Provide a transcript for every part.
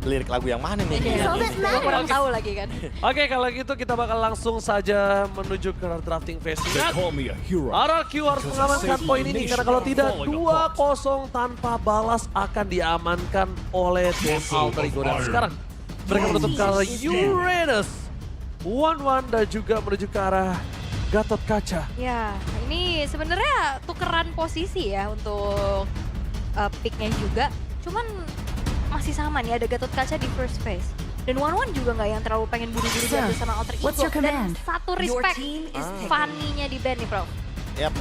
lirik lagu yang mana nih? Gue kurang tahu lagi kan. Oke, kalau gitu kita bakal langsung saja menuju ke drafting phase. They call me a hero. RRQ harus mengamankan poin ini karena kalau tidak 2-0 tanpa balas akan diamankan oleh tim Alter Ego. Dan sekarang mereka menutup ke arah Uranus 1-1 dan juga menuju ke arah Gatot Kaca. Ya, ini sebenarnya tukeran posisi ya untuk picknya juga. Cuman masih sama nih, ada Gatot Kaca di first phase. Dan One juga nggak yang terlalu pengen buru-buru diambil sama Alter Ego. Dan satu respect, Fanny-nya di ban nih, Bro. Yap,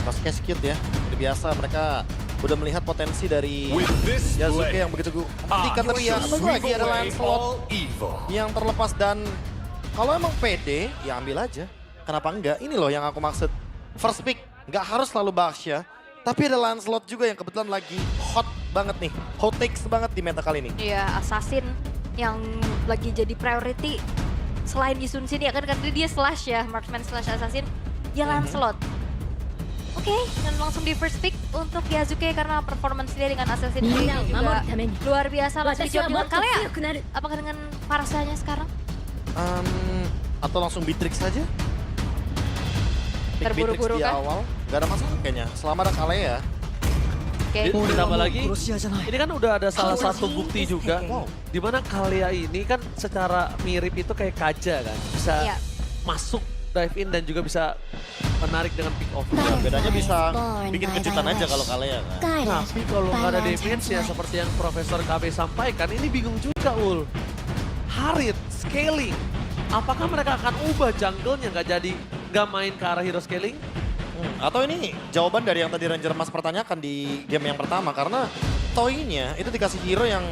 Sasuke cute ya. Seperti biasa mereka udah melihat potensi dari With this Yasuke blade, yang begitu tikan tapi ya tunggu lagi ada Lancelot all evil. yang terlepas dan kalau emang pede ya ambil aja. Kenapa enggak? Ini loh yang aku maksud. First pick nggak harus selalu Baxia, tapi ada Lancelot juga yang kebetulan lagi hot banget nih. Hot takes banget di meta kali ini. Iya, Assassin yang lagi jadi priority selain Yisun sini ya kan karena dia slash ya, marksman slash assassin, ya Lancelot. Oke, dan langsung di first pick untuk Yasuke karena performance dia dengan assassin ini juga luar biasa. Langsung dijawab dengan Kalea. Apakah dengan Parsanya sekarang? Atau langsung Beatrix saja? Pick Terburu-buru Beatrix di kah? awal. Gak ada masalah kayaknya. Selama ada Kalea. Oke. Ditambah lagi, ini kan udah ada salah satu bukti juga. Di mana Kalea ini kan secara mirip itu kayak Kaja kan. Bisa Iya. masuk, dive in dan juga bisa menarik dengan pick off. Ya, bedanya bisa bikin kejutan aja kalau Kalea kan. Tapi kalau nggak ada damage ya seperti yang Profesor KB sampaikan, ini bingung juga Ul. Harit, scaling. Apakah mereka akan ubah jungle-nya nggak main ke arah hero scaling? Atau ini jawaban dari yang tadi Ranger Mas pertanyakan di game yang pertama. Karena Toy-nya itu dikasih hero yang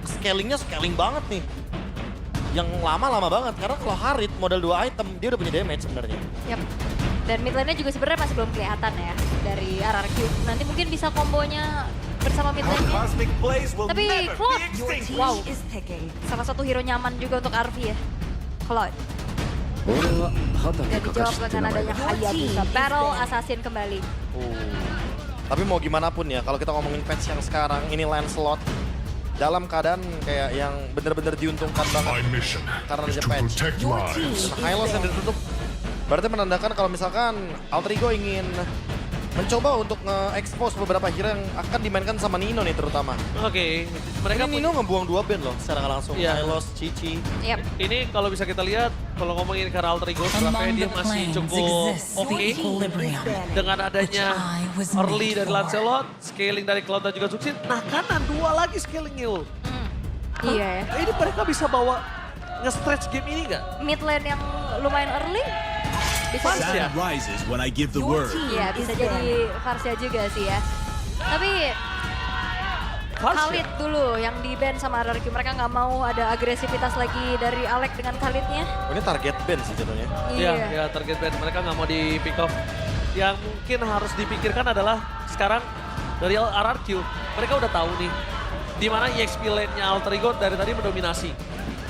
scalingnya scaling banget nih. Yang lama-lama banget. Karena kalau Harit modal 2 item dia udah punya damage sebenarnya. Yap. Dan mid lane-nya juga sebenarnya masih belum kelihatan ya dari RRQ. Nanti mungkin bisa kombonya bersama mid Our lane-nya. cosmic blaze will Tapi never Claude, be extinct. wow, salah satu hero nyaman juga untuk RV ya. Claude. Dan dijawab dengan adanya Hayabusa. Battle Assassin kembali. Tapi mau gimana pun ya, kalau kita ngomongin patch yang sekarang, ini Lancelot dalam keadaan kayak yang bener-bener diuntungkan My banget mission karena is ada to patch. protect lives. Nah, Hylos yang ditutup berarti menandakan kalau misalkan Alter Ego ingin mencoba untuk nge-expose beberapa hero yang akan dimainkan sama Nino nih terutama. Oke, Mereka mereka Nino ngebuang 2 band loh secara nggak langsung. Iya. Hylos, Cici. Yap. Ini kalau bisa kita lihat, kalau ngomongin ke arah Alter Ego, sebenarnya dia masih cukup oke. Dengan adanya early dari Lancelot, scaling dari Cloud dan juga Succeed. Nah kanan 2 lagi scalingnya Ul. Iya ya. Ini mereka bisa bawa nge-stretch game ini nggak? Mid lane yang lumayan early. Bisa Fans juga. ya? rises when I give the word. Iya, bisa jadi Farsha juga sih ya. Tapi Fans ya? Khalid dulu yang di ban sama RRQ. Mereka nggak mau ada agresivitas lagi dari Alec dengan Khalidnya. Oh, ini target band sih jatuhnya. Iya, ya, target band mereka nggak mau di pick off. Yang mungkin harus dipikirkan adalah sekarang dari RRQ, mereka udah tahu nih di mana EXP lane-nya Alter Ego dari tadi mendominasi.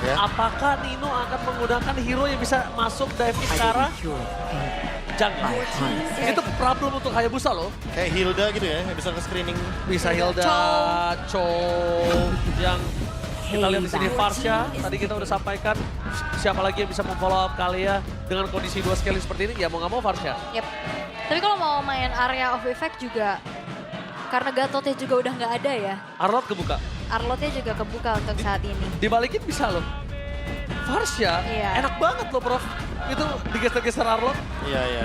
Ya. Apakah Nino akan menggunakan hero yang bisa masuk dive in ke arah jungle? Itu problem untuk Hayabusa loh. Kayak Hilda gitu ya, yang bisa nge-screening. Bisa Hilda, Cho, yang kita lihat di sini Farsha. Tadi kita udah sampaikan siapa lagi yang bisa memfollow up Kalea dengan kondisi 2 scaling seperti ini, ya mau nggak mau Farsha. Yep. Tapi kalau mau main area of effect juga, karena Gatotnya juga udah nggak ada ya. Arlot kebuka. Arlotnya juga kebuka untuk saat ini. Dibalikin bisa loh. Farsha, Iya. enak banget loh Prof. Itu digeser-geser Arlot. Iya.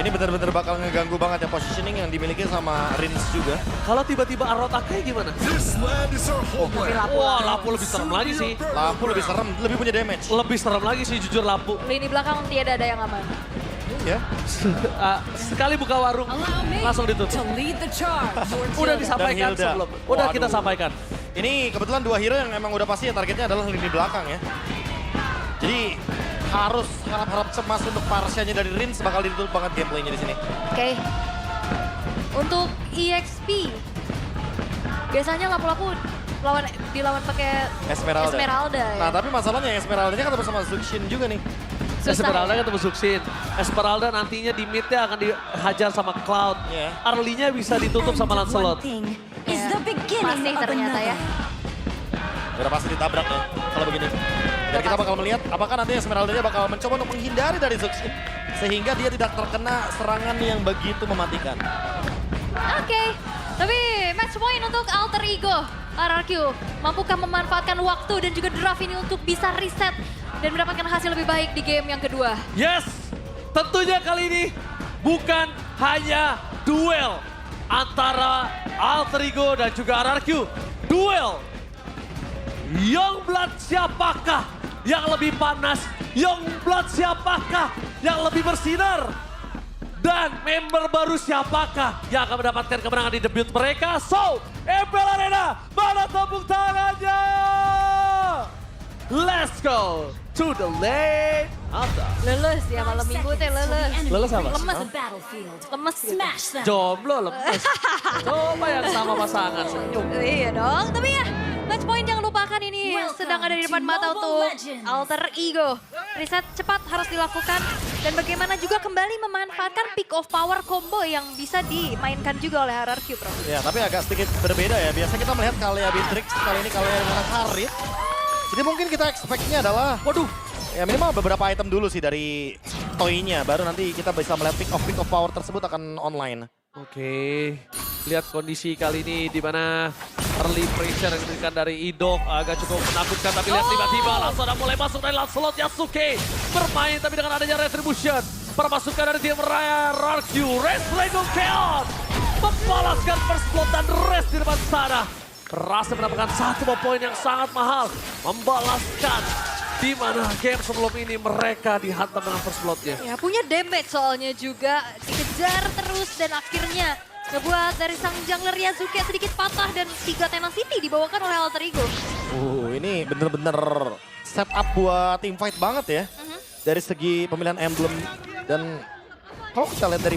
Ini benar-benar bakal ngeganggu banget ya positioning yang dimiliki sama Rins juga. Kalau tiba-tiba Arlot akai gimana? This land is our homeland. Wah, Lapu lebih serem lagi sih. Lapu lebih serem, lebih punya damage. Lebih serem lagi sih jujur Lapu. Lini belakang tiada ada yang aman. Ya. Sekali buka warung, langsung ditutup. Udah disampaikan Hilda. sebelum. Udah kita Waduh. sampaikan. Ini kebetulan 2 hero yang emang udah pasti ya targetnya adalah lini belakang ya. Jadi harus harap-harap cemas untuk Parsianya dari Rins bakal ditutup banget gameplaynya di sini. Oke. Untuk EXP, biasanya lapu-lapu dilawan pakai Esmeralda. Esmeralda ya. Nah tapi masalahnya Esmeralda-nya ketemu sama Zuxin juga nih. Susah Esmeralda ya. ketemu Succeed. Esmeralda nantinya di mid-nya akan dihajar sama Cloud. Iya. Early-nya bisa ditutup sama Lancelot. Ya. Masih ternyata ya. Udah pasti ditabrak ya kalau begini. Dan kita bakal melihat apakah nanti Esmeralda bakal mencoba untuk menghindari dari Zuxi. Sehingga dia tidak terkena serangan yang begitu mematikan. Oke, tapi match point untuk Alter Ego. RRQ, mampukah memanfaatkan waktu dan juga draft ini untuk bisa reset dan mendapatkan hasil lebih baik di game yang kedua? Yes, tentunya kali ini bukan hanya duel antara Alter Ego dan juga RRQ. Duel Youngblood siapakah yang lebih panas? Youngblood siapakah yang lebih bersinar? Dan member baru siapakah yang akan mendapatkan kemenangan di debut mereka? So, MPL Arena, mana tepuk tangannya? Let's go to the lane. Leles ya malam minggu teh leles. Leles apa? Lemes. battlefield. Lemes gitu. Smash them. Jomblo lemes. Coba yang sama pasangan senyum. Iya dong, tapi ya match point jangan lupakan ini Welcome sedang ada di depan to mata Mobile untuk Legends. Alter Ego. Reset cepat harus dilakukan dan bagaimana juga kembali memanfaatkan pick of power combo yang bisa dimainkan juga oleh RRQ, Bro. Ya, tapi agak sedikit berbeda ya. Biasa kita melihat Kalea Beatrix, kali ini Kalea dengan Karit. Jadi mungkin kita expect-nya adalah, waduh, ya minimal beberapa item dulu sih dari toy-nya. Baru nanti kita bisa melihat pick of power tersebut akan online. Oke, lihat kondisi kali ini di mana early pressure yang diberikan dari Idok agak cukup menakutkan. Tapi lihat tiba-tiba langsung ada mulai masuk dari Lancelot Yasuke bermain tapi dengan adanya Retribution. Permasukan dari tim RRQ, Race Lego Chaos membalaskan first blood dan Race di depan sana. Berhasil mendapatkan satu poin yang sangat mahal, membalaskan di mana game sebelum ini mereka dihantam dengan first blood-nya. Ya punya damage soalnya juga dikejar terus dan akhirnya ngebuat dari sang jungler Yasuke sedikit patah dan 3 tenacity dibawakan oleh Alter Ego. Ini bener-bener setup buat team fight banget ya. Dari segi pemilihan emblem dan kalau kita lihat dari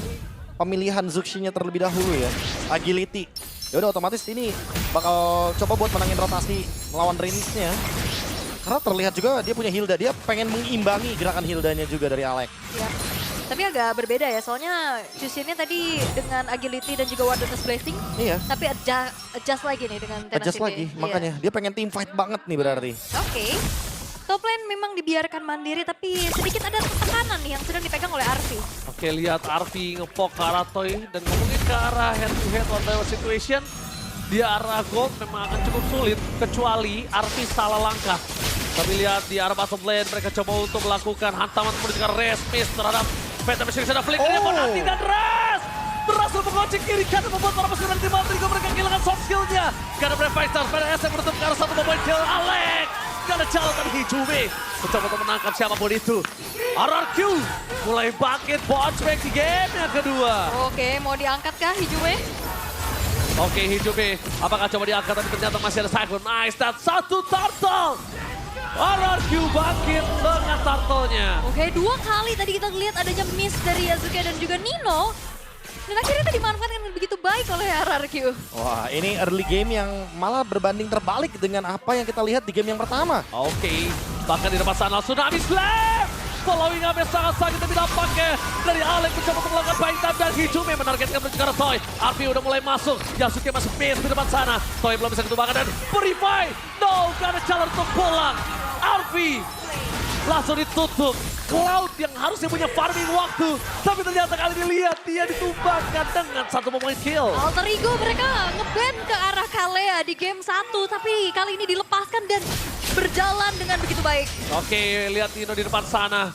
pemilihan Zuxi-nya terlebih dahulu ya, agility. Ya udah otomatis ini bakal coba buat menangin rotasi melawan Rainis-nya. Karena terlihat juga dia punya Hilda, dia pengen mengimbangi gerakan Hildanya juga dari Alex. Ya. Tapi agak berbeda ya, soalnya Jushinnya tadi dengan agility dan juga Warden's Blessing. Iya, Tapi adjust lagi nih dengan tenacity. adjust lagi, Iya. makanya dia pengen team fight banget nih berarti. Oke. Top lane memang dibiarkan mandiri tapi sedikit ada tekanan nih yang sedang dipegang oleh Arfi. Oke, lihat Arfi ngepok ke arah Toy dan ngomongin ke arah head to head on the situation. Di arah gold memang akan cukup sulit kecuali Arfi salah langkah. Tapi lihat di arah bottom lane mereka coba untuk melakukan hantaman menuju ke Res miss terhadap Phantom Machine ada flickernya Bonatti dan Res berhasil mengocek kiri kanan membuat para pasukan dari tim Alter Ego mereka kehilangan soft skill-nya. Karena Brave Fighters, PDS yang menutup ke arah satu poin kill Alex. Gak ada jalan dan Hijumi mencoba untuk menangkap siapapun itu. RRQ mulai bangkit bounce back di game yang kedua. Oke, mau diangkat kah Hijume? Oke, Hijumi apakah coba diangkat tapi ternyata masih ada Cyclone. Nice, dan satu turtle. RRQ bangkit dengan turtle-nya. Oke, 2 kali tadi kita lihat adanya miss dari Yasuke dan juga Nino. Dan akhirnya itu dimanfaatkan begitu baik oleh RRQ. Wah, ini early game yang malah berbanding terbalik dengan apa yang kita lihat di game yang pertama. Oke, bahkan di depan sana Tsunami Slam. Following up yang sangat sakit tapi dampaknya dari Alex mencoba untuk melakukan baik time dan Hijumi menargetkan menuju ke arah Toy. Arfi udah mulai masuk, Yasuke masih miss di depan sana. Toy belum bisa ditumbangkan dan Purify. No, gak ada jalan untuk pulang. Arfi langsung ditutup. Cloud yang harusnya punya farming waktu, tapi ternyata kali ini lihat dia ditumbangkan dengan satu poin kill. Alter Ego mereka nge-ban ke arah Kalea di game 1, tapi kali ini dilepaskan dan berjalan dengan begitu baik. Oke, lihat Nino di depan sana.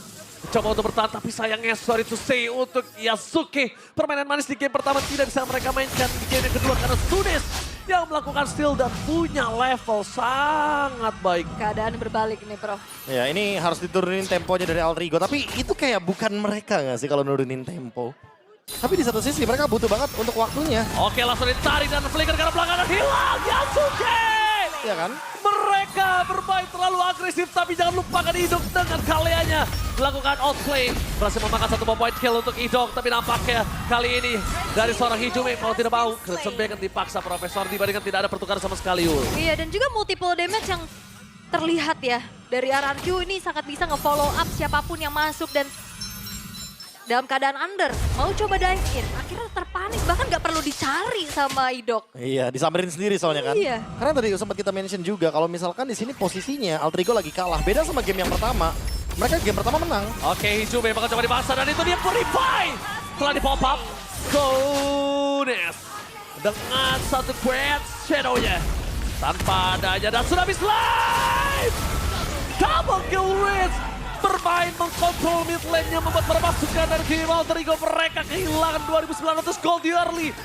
Coba untuk bertahan, tapi sayangnya sorry to say untuk Yasuke. Permainan manis di game pertama tidak bisa mereka mainkan di game yang kedua karena Sunis yang melakukan steal dan punya level sangat baik. Keadaan berbalik nih, Bro. Ya, ini harus diturunin temponya dari Alter Ego, tapi itu kayak bukan mereka nggak sih kalau nurunin tempo. Tapi di satu sisi mereka butuh banget untuk waktunya, Oke, langsung ditarik dan flicker karena pelanggaran hilang Yasuke. ya kan? Mereka bermain terlalu agresif, tapi jangan lupakan Idok dengan Kaleanya melakukan outplay. Berhasil memakan satu point kill untuk Idok, tapi nampaknya kali ini dari seorang Hijumi mau tidak mau, Crimson Beacon dipaksa Profesor dibandingkan tidak ada pertukaran sama sekali. Iya, dan juga multiple damage yang terlihat ya. Dari RRQ ini sangat bisa nge-follow up siapapun yang masuk dan dalam keadaan under, mau coba dive in, akhirnya terpanik, bahkan nggak perlu dicari sama Idok. Iya, disamperin sendiri soalnya kan. Iya. Karena tadi sempat kita mention juga kalau misalkan di sini posisinya Altrigo lagi kalah. Beda sama game yang pertama. Mereka game pertama menang. Oke, Hijube bakal coba dipaksa dan itu dia Purify. Setelah di pop up, Gones dengan satu Great Shadow-nya. Tanpa adanya dan sudah habis live. Double kill Riz. Bermain mengkontrol mid lane-nya membuat permasukan dari tim Altrigo. Mereka kehilangan 2.900 gold di early.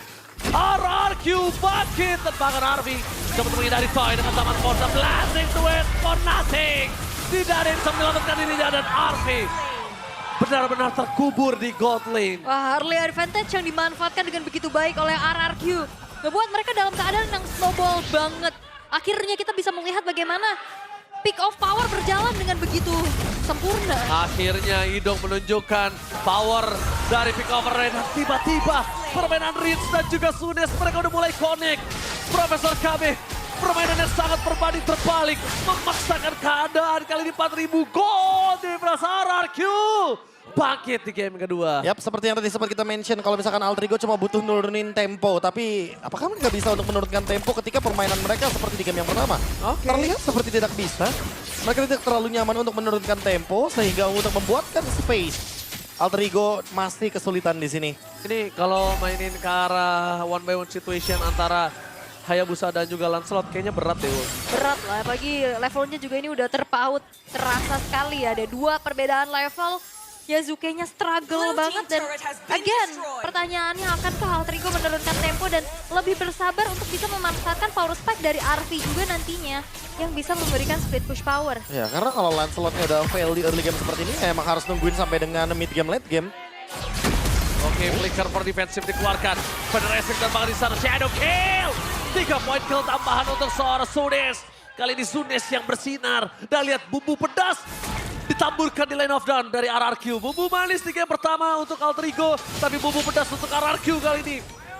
RRQ bangkit dan bahkan Arvi coba menghindari Toy dengan taman Forza blasting to it for nothing. Tidak ada yang bisa menyelamatkan dirinya dan Arvi benar-benar terkubur di gold lane. Wah, early advantage yang dimanfaatkan dengan begitu baik oleh RRQ. Ngebuat mereka dalam keadaan yang snowball banget. Akhirnya kita bisa melihat bagaimana peak of power berjalan dengan begitu sempurna. Akhirnya Idong menunjukkan power dari pick over dan tiba-tiba permainan Ritz dan juga Sunes mereka udah mulai connect. Profesor KB permainannya sangat berbanding terbalik, memaksakan keadaan kali ini 4.000 gol di RRQ. Bangkit di game kedua. Yap, seperti yang tadi sempat kita mention, kalau misalkan Altrigo cuma butuh nurunin tempo, tapi apakah mereka bisa untuk menurunkan tempo ketika permainan mereka seperti di game yang pertama? Terlihat seperti tidak bisa. Mereka tidak terlalu nyaman untuk menurunkan tempo, sehingga untuk membuatkan space, Altrigo masih kesulitan di sini. Ini kalau mainin ke arah one by one situation antara Hayabusa dan juga Lancelot kayaknya berat deh. Berat lah, apalagi levelnya juga ini udah terpaut. Terasa sekali ada dua perbedaan level. Yasuke-nya struggle banget dan again pertanyaannya akankah Altrigo menurunkan tempo dan lebih bersabar untuk bisa memanfaatkan power spike dari Arvi juga nantinya yang bisa memberikan split push power. Ya, karena kalau Lancelotnya udah fail di early game seperti ini, emang harus nungguin sampai dengan mid game, late game. Oke, flicker for defensive dikeluarkan. Federation dan bahkan di sana Shadow Kill. 3 point kill tambahan untuk seorang Sunes. Kali ini Sunes yang bersinar. Dan lihat bumbu pedas ditaburkan di lane of dawn dari RRQ. Bumbu manis di game pertama untuk Altrigo, tapi bumbu pedas untuk RRQ kali ini.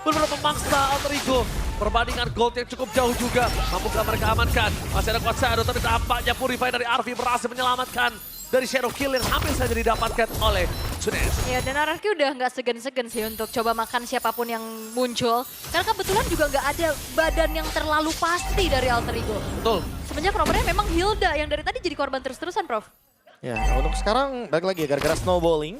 Benar-benar memangsa Altrigo. Perbandingan gold yang cukup jauh juga. Mampukah mereka amankan? Masih ada Quad Shadow, tapi tampaknya Purify dari Arvi berhasil menyelamatkan dari Shadow Kill yang hampir saja didapatkan oleh Sunes. Ya, dan RRQ udah nggak segan-segan sih untuk coba makan siapapun yang muncul. Karena kebetulan juga nggak ada badan yang terlalu pasti dari Altrigo. Betul. Sebenarnya problemnya memang Hilda yang dari tadi jadi korban terus-terusan, Prof. Ya, untuk sekarang balik lagi ya, gara-gara snowballing.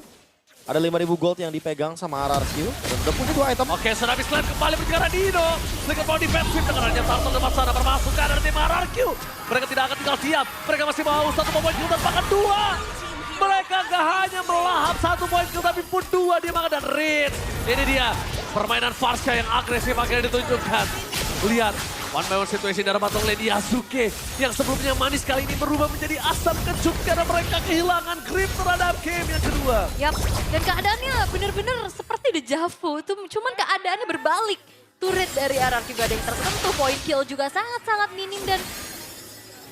Ada 5.000 gold yang dipegang sama RRQ. Dan udah punya 2 item. Oke, sudah habis lane kembali berjalan Dino. Dengan power defensif dengan hanya Tartel depan sana bermasukkan dari tim RRQ. Mereka tidak akan tinggal diam. Mereka masih mau 1 point kill dan bahkan 2. Mereka gak hanya melahap 1 point kill tapi pun 2 dia makan dan Ritz. Ini dia permainan Farsha yang agresif akhirnya ditunjukkan. Lihat. One by one situation dari bottom lane Yasuke yang sebelumnya manis kali ini berubah menjadi asam kecut karena mereka kehilangan grip terhadap game yang kedua. Yap, dan keadaannya bener-bener seperti deja vu, cuman keadaannya berbalik. Turret dari RRQ gak ada yang tersentuh, point kill juga sangat-sangat minim dan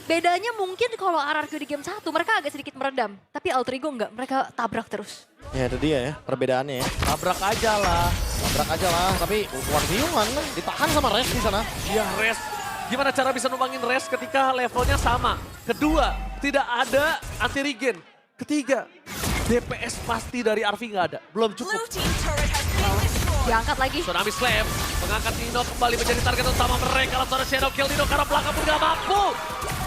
bedanya mungkin kalau RRQ di game 1 mereka agak sedikit meredam. Tapi Altrigo enggak, mereka tabrak terus. Ya itu dia ya, perbedaannya ya. Tabrak aja lah. Tabrak aja lah, tapi 1v1 ditahan sama Res di sana. Ya Res, gimana cara bisa numbangin Res ketika levelnya sama? Kedua, tidak ada anti regen. Ketiga, DPS pasti dari Arvi nggak ada, belum cukup. Diangkat lagi. Tsunami Slam mengangkat Nino kembali menjadi target utama mereka. Langsung Shadow Kill Nino karena belakang pun gak mampu.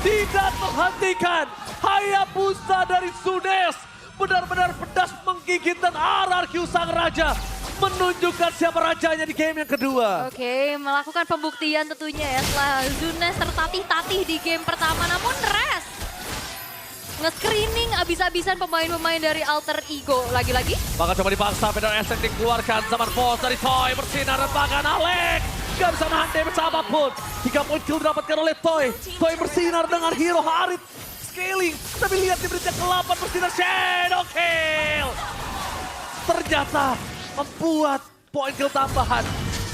Tidak menghentikan Hayabusa dari Sunes. Benar-benar pedas menggigit dan RRQ sang raja menunjukkan siapa rajanya di game yang kedua. Oke, melakukan pembuktian tentunya ya setelah Sunes tertatih-tatih di game pertama. Namun Res nge-screening abis-abisan pemain-pemain dari Alter Ego lagi-lagi. Bahkan coba dipaksa, Pedal Estek dikeluarkan. Zaman Force dari Toy bersinar dan bahkan Alex gak bisa nahan damage apapun. 3 point kill didapatkan oleh Toy. Toy bersinar dengan hero Harit scaling. Tapi lihat di berita ke-8 bersinar Shadow Kill. Ternyata membuat point kill tambahan.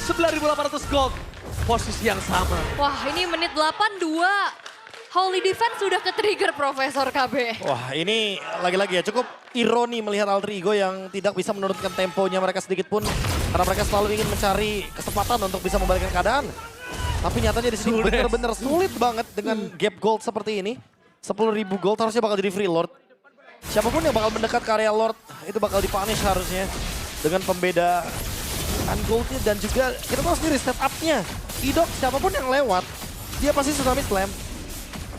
9.800 gold. Posisi yang sama. Wah, ini menit 82. Holy Defense sudah ke-trigger Profesor KB. Wah ini lagi-lagi ya cukup ironi melihat Altrigo yang tidak bisa menurunkan temponya mereka sedikit pun. Karena mereka selalu ingin mencari kesempatan untuk bisa membalikkan keadaan. Tapi nyatanya di sini benar-benar sulit banget dengan gap gold seperti ini. 10.000 gold harusnya bakal jadi free lord. siapapun yang bakal mendekat ke area Lord itu bakal dipunish harusnya dengan pembeda goldnya dan juga kita tahu sendiri setupnya. Idok siapapun yang lewat dia pasti tsunami slam.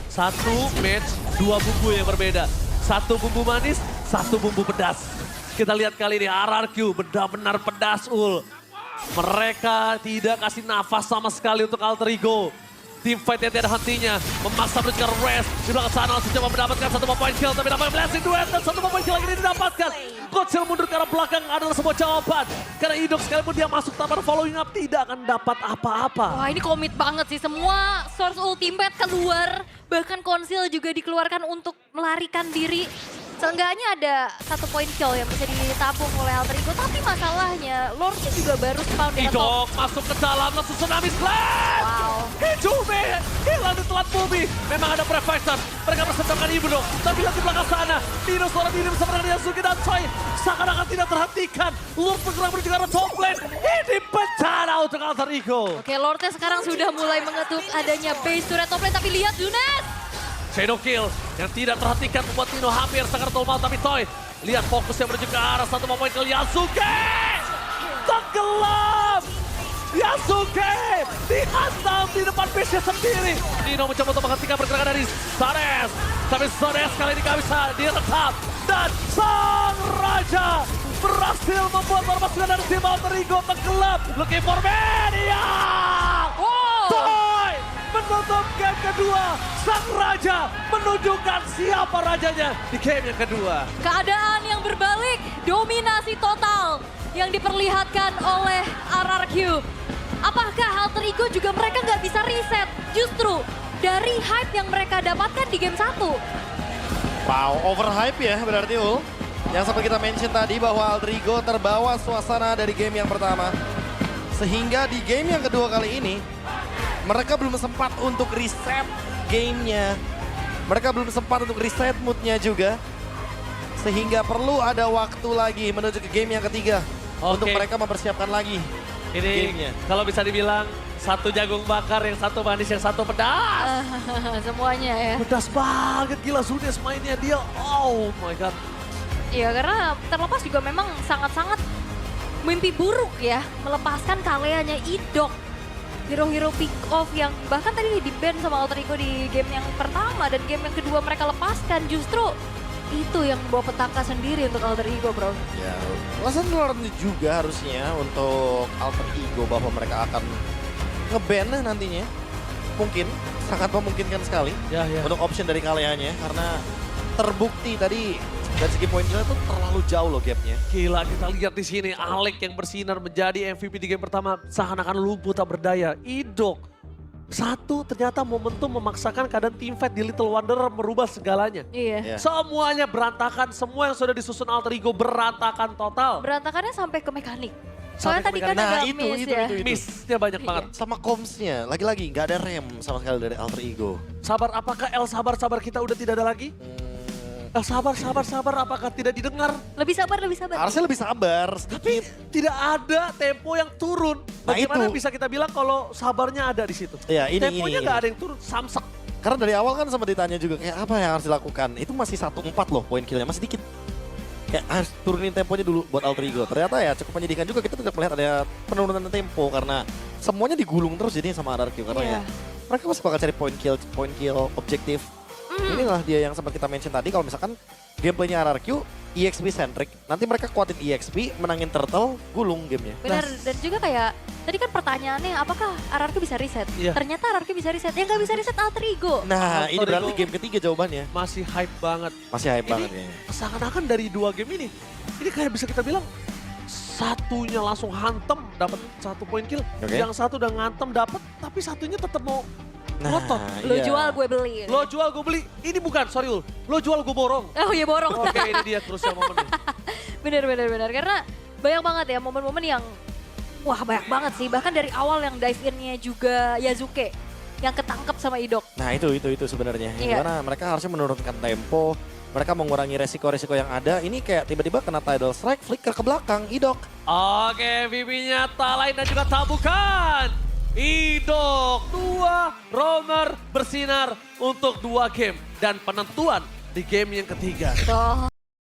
Satu match, dua bumbu yang berbeda. Satu bumbu manis, satu bumbu pedas. Kita lihat kali ini RRQ benar-benar pedas ul. Mereka tidak kasih nafas sama sekali untuk Alter Ego. Team fight yang tidak hentinya, memaksa menunjukkan rest. Di belakang sana langsung coba mendapatkan satu point kill, tapi dapat blessing duet dan satu point kill lagi ini didapatkan. Kocil mundur ke arah belakang adalah sebuah jawaban. Karena Idok sekalipun dia masuk tanpa following up tidak akan dapat apa-apa. Wah ini komit banget sih, semua source ultimate keluar. Bahkan konsil juga dikeluarkan untuk melarikan diri. Seenggaknya ada satu point kill yang bisa ditabung oleh Alter Ego. Tapi masalahnya Lordnya juga baru spawn di top. Idok masuk ke dalam langsung tsunami slam. Wow. Hijume hilang di telat bumi. Memang ada Prefector. Mereka bersentuhan Ibnu. Tapi lihat di belakang sana. Dino suara diri bersama dengan Yasuki dan Choi. Seakan-akan tidak terhentikan. Lord bergerak menuju ke arah top lane. Ini bencana untuk Alter Ego. Oke, Lordnya sekarang sudah mulai mengetuk adanya base turret top lane. Tapi lihat Dunes. Shadow Kill yang tidak terhentikan membuat Tino hampir sangat normal. Tapi Toy lihat fokusnya menuju ke arah satu poin ke Yasuke. Tenggelam. Yasuke dihantam di depan base-nya sendiri. Dino mencoba untuk menghentikan pergerakan dari Sares. Tapi Sares kali ini gak bisa diretap. Dan Sang Raja berhasil membuat permasukan dari tim Alter Ego tenggelam. Looking for Mania. Toy menutup game kedua. Sang Raja menunjukkan siapa rajanya di game yang kedua. Keadaan yang berbalik, dominasi total yang diperlihatkan oleh RRQ. Apakah Alter Ego juga mereka nggak bisa reset? Justru dari hype yang mereka dapatkan di game 1. Wow, overhype ya berarti Ul. Yang seperti kita mention tadi bahwa Alter Ego terbawa suasana dari game yang pertama. Sehingga di game yang kedua kali ini, mereka belum sempat untuk reset gamenya. Mereka belum sempat untuk reset moodnya juga. Sehingga perlu ada waktu lagi menuju ke game yang ketiga. Untuk mereka mempersiapkan lagi Ini gamenya. kalau bisa dibilang satu jagung bakar, yang satu manis, yang satu pedas. Semuanya ya. Pedas banget, gila Zunes mainnya dia. Oh my god. Iya karena terlepas juga memang sangat-sangat mimpi buruk ya. Melepaskan kaleanya Idok. Hero-hero pick off yang bahkan tadi di-ban sama Alter Ego di game yang pertama. Dan game yang kedua mereka lepaskan justru itu yang membawa petaka sendiri untuk Alter Ego bro. Ya, lesson learned juga harusnya untuk Alter Ego bahwa mereka akan nge-ban nantinya. Mungkin, sangat memungkinkan sekali Ya. untuk option dari kaliannya. Karena terbukti tadi dari segi poin kill itu terlalu jauh loh gapnya. Gila kita lihat di sini Alek yang bersinar menjadi MVP di game pertama seakan-akan lumpuh tak berdaya. Idok. Satu ternyata momentum memaksakan keadaan team fight di Little Wanderer merubah segalanya. Iya. Ya. Semuanya berantakan, semua yang sudah disusun Alter Ego berantakan total. Berantakannya sampai ke mekanik. Sampai Soalnya ke tadi kan mekanik. agak Nah, itu, miss itu, ya. itu. Missnya banyak Iya. banget. Sama comms-nya, lagi-lagi nggak ada rem sama sekali dari Alter Ego. Sabar, apakah El sabar kita udah tidak ada lagi? El sabar, apakah tidak didengar? Lebih sabar, lebih sabar. Harusnya lebih sabar Tapi sedikit. tidak ada tempo yang turun. Nah, Bagaimana itu. bisa kita bilang kalau sabarnya ada di situ? Ya, Temponya ini. nggak ada yang turun, samsak. Karena dari awal kan sempat ditanya juga kayak apa yang harus dilakukan. Itu masih 1-4 loh poin killnya, masih dikit. Kayak harus turunin temponya dulu buat Alter Ego. Ternyata ya cukup menyedihkan juga kita tidak melihat ada penurunan tempo karena semuanya digulung terus jadinya sama RRQ. Karena Iya. ya mereka masih bakal cari point kill objektif. Inilah dia yang sempat kita mention tadi kalau misalkan gameplaynya RRQ EXP centric. Nanti mereka kuatin EXP, menangin turtle, gulung gamenya. Benar, dan juga kayak tadi kan pertanyaannya apakah RRQ bisa reset? Iya. Ternyata RRQ bisa reset, yang nggak bisa reset Alter Ego. Nah, ini Alter berarti Ego. game ketiga jawabannya. Masih hype banget. Masih hype banget Ini kayaknya. seakan-akan dari dua game ini kayak bisa kita bilang satunya langsung hantem dapat satu poin kill, Oke. yang satu udah ngantem dapat, tapi satunya tetap mau ngotot. Lo iya. jual gue beli. Lo jual gue beli, ini bukan, sorry Ul, lo jual gue borong. Oh iya borong. Oke ini dia crucial momennya. Bener. Karena banyak banget ya momen-momen yang wah banyak banget sih. Bahkan dari awal yang dive in-nya juga Yasuke yang ketangkep sama Idok. Nah itu sebenarnya. Iya. Gimana mereka harusnya menurunkan tempo, mereka mengurangi resiko-resiko yang ada. Ini kayak tiba-tiba kena tidal strike, flicker ke belakang, Idok. Oke, VP-nya tak lain dan juga tak bukan. Idok, 2 roamer bersinar untuk 2 game. Dan penentuan di game yang ketiga. Tuh.